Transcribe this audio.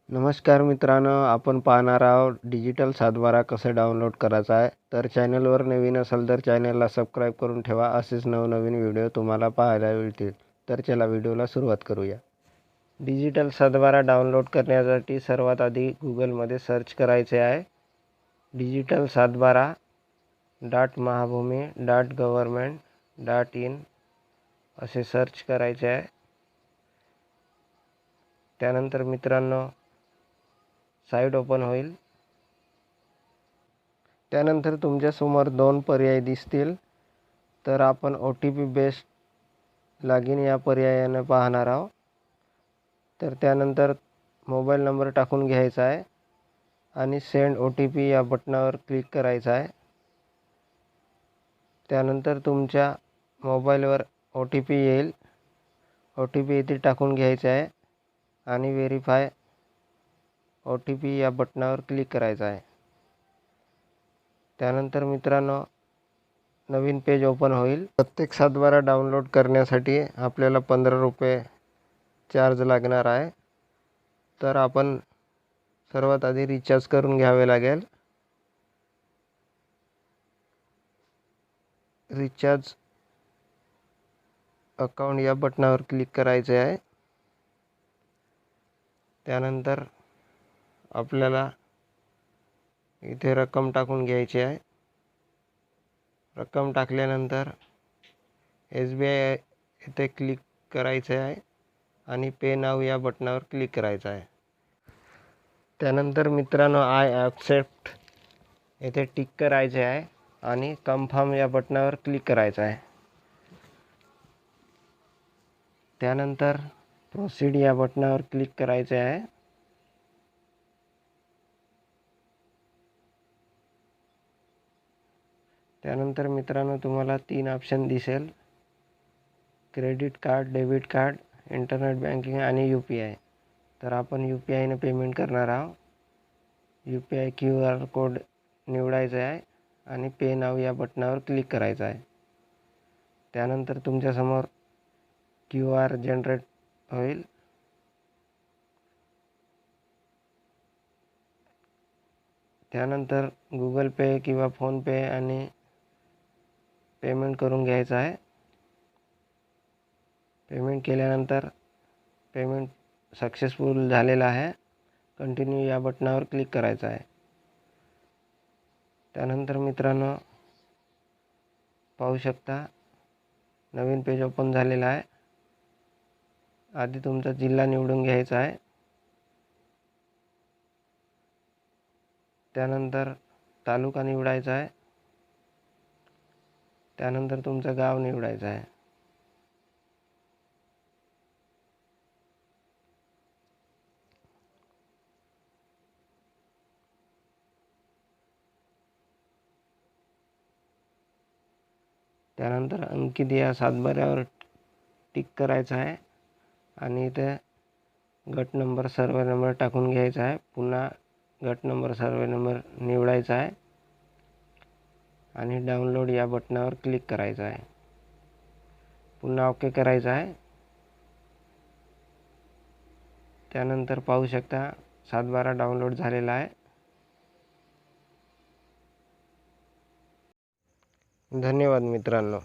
नमस्कार मित्रांनो, आपण पाहणार आहोत डिजिटल सातबारा कसं डाउनलोड करायचा आहे. तर चॅनलवर नवीन असाल तर चॅनलला सबस्क्राईब करून ठेवा. असेच नवनवीन व्हिडिओ तुम्हाला पाहायला मिळतील. तर चला व्हिडिओला सुरुवात करूया. डिजिटल सातबारा डाउनलोड करण्यासाठी सर्वात आधी गुगलमध्ये सर्च करायचे आहे. डिजिटल सातबारा .महाभूमी.gov.in असे सर्च करायचे आहे. त्यानंतर मित्रांनो साईट ओपन होईल. त्यानंतर तुमच्यासमोर दोन पर्याय दिसतील. तर आपण OTP बेस्ड लॉगिन या पर्यायाने पाहणार आहोत. तर त्यानंतर मोबाईल नंबर टाकून घ्यायचा आहे आणि सेंड OTP या बटनावर क्लिक करायचं आहे. त्यानंतर तुमच्या मोबाईलवर OTP येईल. OTP इथे टाकून घ्यायचा आहे आणि व्हेरीफाय OTP या बटनावर क्लिक करायचं आहे. त्यानंतर मित्रांनो नवीन पेज ओपन होईल. प्रत्येक सातबारा डाउनलोड करण्यासाठी आपल्याला 15 रुपये चार्ज लागणार आहे. तर आपण सर्वात आधी रिचार्ज करून घ्यावे लागेल. रिचार्ज अकाउंट या बटनावर क्लिक करायचे आहे. त्यानंतर आपल्याला इथे रक्कम टाकून घ्यायची आहे. रक्कम टाकल्यानंतर SBI इथे क्लिक करायचे आहे आणि पे नाव या बटनावर क्लिक करायचं आहे. त्यानंतर मित्रांनो आय ॲक्सेप्ट येथे टिक करायचे आहे आणि कन्फर्म या बटनावर क्लिक करायचं आहे. त्यानंतर प्रोसीड या बटनावर क्लिक करायचे आहे. त्यानंतर मित्रांनो तुम्हाला 3 ऑप्शन दिसेल: credit card, debit card, internet banking आणि UPI. तर आपण UPI ने पेमेंट करणार आहोत. UPI QR कोड निवडायचा आहे आणि पे नाव या बटनावर क्लिक करायचं आहे. त्यानंतर तुमच्यासमोर QR जनरेट होईल. त्यानंतर गुगल पे किंवा फोनपे आणि पेमेंट करून घ्यायचं आहे. पेमेंट केल्यानंतर पेमेंट सक्सेसफुल झालेलं आहे. कंटिन्यू या बटनावर क्लिक करायचं आहे. त्यानंतर मित्रांनो पाहू शकता नवीन पेज ओपन झालेला आहे. आधी तुमचा जिल्हा निवडून घ्यायचा आहे. त्यानंतर तालुका निवडायचा आहे. त्यानंतर तुमचं गाव निवडायचं आहे. त्यानंतर अंकित या सातबाऱ्यावर टिक करायचं आहे आणि इथे गट नंबर सर्वे नंबर टाकून घ्यायचा आहे. पुन्हा गट नंबर सर्वे नंबर निवडायचा आहे आणि डाउनलोड या बटनावर क्लिक करायचं आहे. पुन्हा ओके करायचं आहे. त्यानंतर पाहू शकता सातबारा डाउनलोड झालेला आहे. धन्यवाद मित्रांनो.